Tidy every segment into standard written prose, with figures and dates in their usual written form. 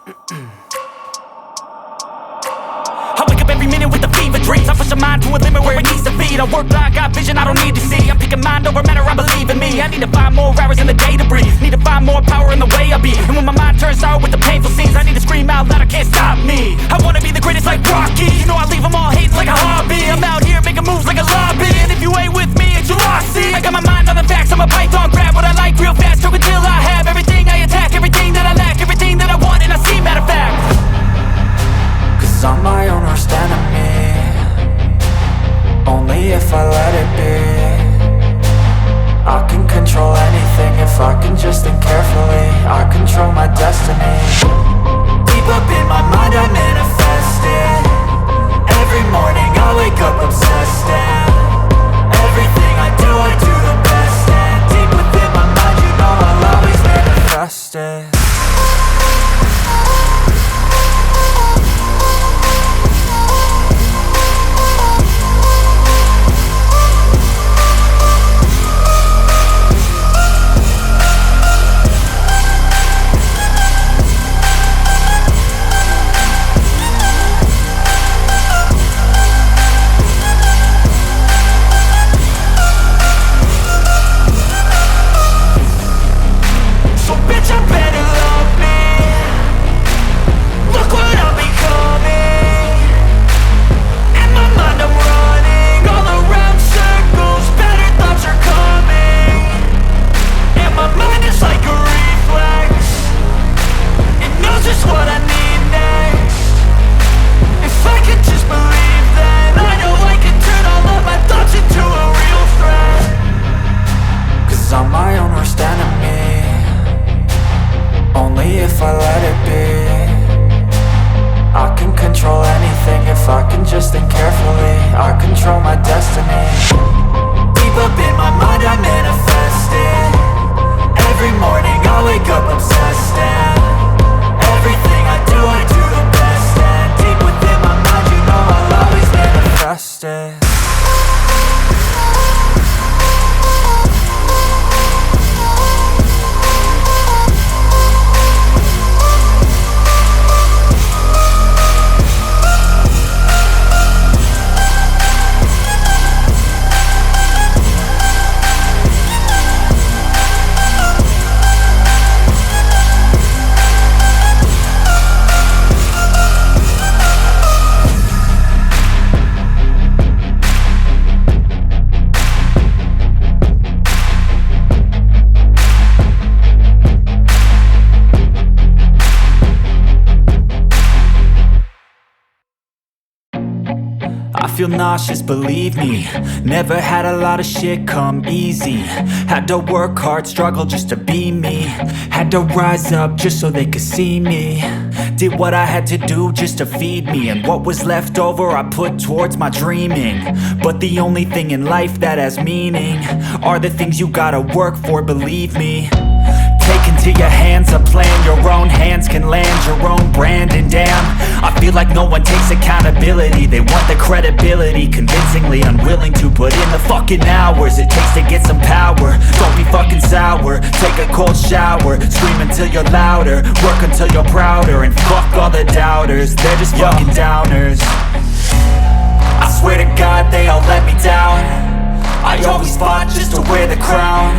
I wake up every minute with the fever dreams. I push my mind to a limit where it needs to be. I work blind, got vision I don't need to see. I'm picking mind over matter, I believe in me. I need to find more hours in the day to breathe. Need to find more power in the way I be. And when my mind turns sour with the painful scenes, I need to scream out loud, I can't stop me. I wanna be the greatest like Rocky. You know I leave them all hating like a hobby. I'm out here making moves like a lobby. And if you ain't with me, it's your loss, see. I got my mind on the facts, I'm a python, grab what I like real fast. Stroke until I have everything I attack, everything that I lack, everything that I want and I see, matter of fact. Cause I'm my own worst enemy, only if I let it be. I can control anything if I can just think carefully. I control my destiny. Deep up in my mind I manifest it. Every morning I wake up obsessed, and everything I do the best. And deep within my mind you know I'll always manifest it. I'm my own worst enemy, only if I let it be. I can control anything if I can just think carefully. I control my destiny. Deep up in my mind I manifest it. Every morning I wake up obsessed, and everything I do the best. And deep within my mind you know I'll always manifest it. I feel nauseous, believe me. Never had a lot of shit come easy. Had to work hard, struggle just to be me. Had to rise up just so they could see me. Did what I had to do just to feed me, and what was left over I put towards my dreaming. But the only thing in life that has meaning are the things you gotta work for, believe me. Take into your hands a plan, your own hands can land your own brand. And damn, I feel like no one takes accountability. They want the credibility, convincingly unwilling to put in the fucking hours it takes to get some power. Don't be fucking sour, take a cold shower. Scream until you're louder, work until you're prouder. And fuck all the doubters, they're just fucking downers. I swear to God they all let me down. I always fought just to wear the crown.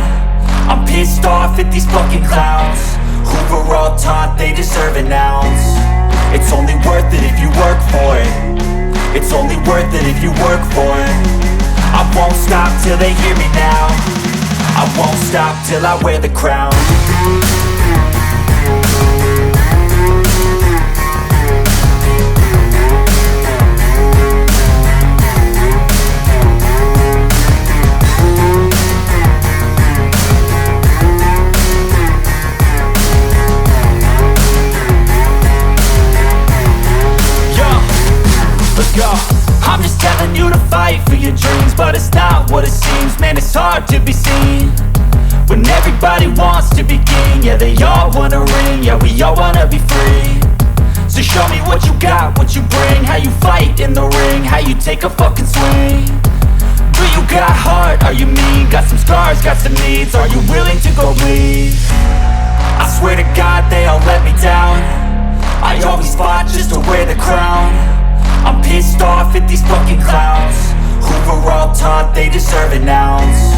I'm pissed off at these fucking clowns who were all taught they deserve an ounce. It's only worth it if you work for it. It's only worth it if you work for it. I won't stop till they hear me now. I won't stop till I wear the crown. I'm just telling you to fight for your dreams, but it's not what it seems. Man, it's hard to be seen when everybody wants to be king. Yeah, they all wanna ring, yeah, we all wanna be free. So show me what you got, what you bring, how you fight in the ring, how you take a fucking swing. Do you got heart, are you mean? Got some scars, got some needs, are you willing to go bleed? I swear to God they all let me down. wear the crown. I'm pissed off at these fucking clowns who were all taught they deserve an ounce.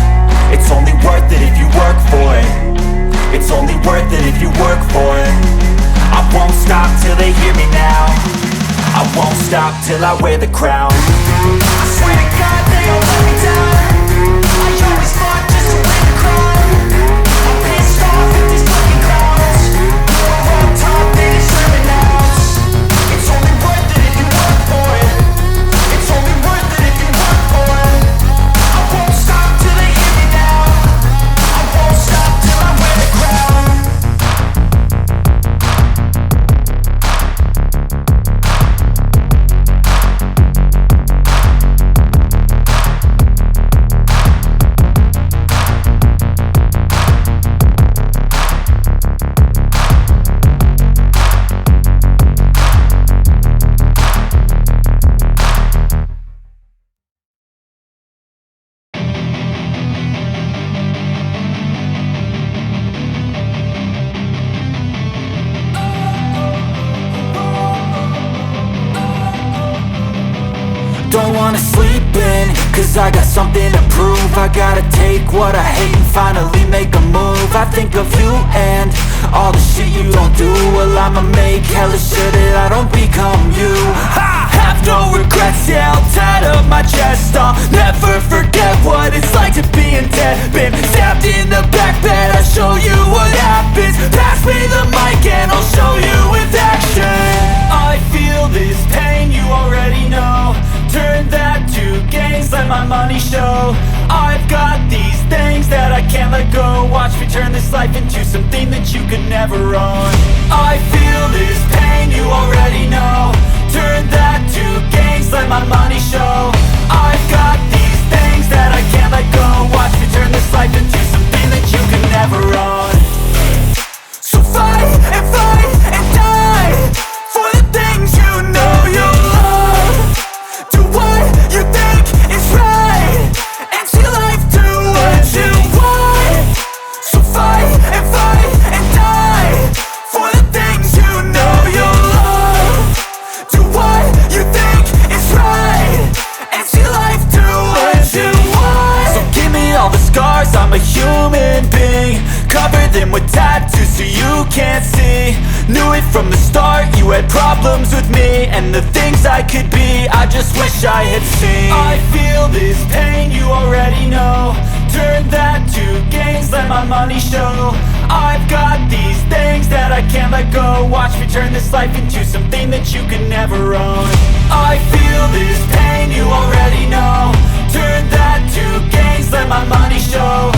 It's only worth it if you work for it. It's only worth it if you work for it. I won't stop till they hear me now. I won't stop till I wear the crown. I swear to God they all let me down. I always fought just to win the crown. I'm pissed off at these fucking clowns who are all taught they deserve an ounce. It's only worth it if you work for it. It's only worth it if you work for it. I won't stop till they hear me now. I won't stop till I wear the crown. Don't wanna sleep in, cause I got something to prove. I gotta take what I hate and finally make a move. I think of you and all the shit you don't do. Well, I'ma make hella sure that I don't become you. I have no regrets, yeah, I'll tie up my chest. I'll never forget what it's like to be in debt. Been stabbed in the back bed, I'll show you what happens. Pass me the mic and I'll show you with action. I feel this pain, you already know. Turn that to gains, let my money show. I've got these things that I can't let go. Watch me turn this life into something that you could never own. I feel this pain, you already know. Turn that to gains, let my money show. I've got these things that I can't let go. Watch me turn this life into something that you could never own. So fight and die for the things you know you love. Do what you think is right and see life do what you want. So fight and die for the things you know you love. Do what you think is right and see life do what you want. So give me all the scars, I'm a human being. Cover them with tattoos so you can't see. Knew it from the start, you had problems with me and the things I could be, I just wish I had seen. I feel this pain, you already know. Turn that to gains, let my money show. I've got these things that I can't let go. Watch me turn this life into something that you could never own. I feel this pain, you already know. Turn that to gains, let my money show.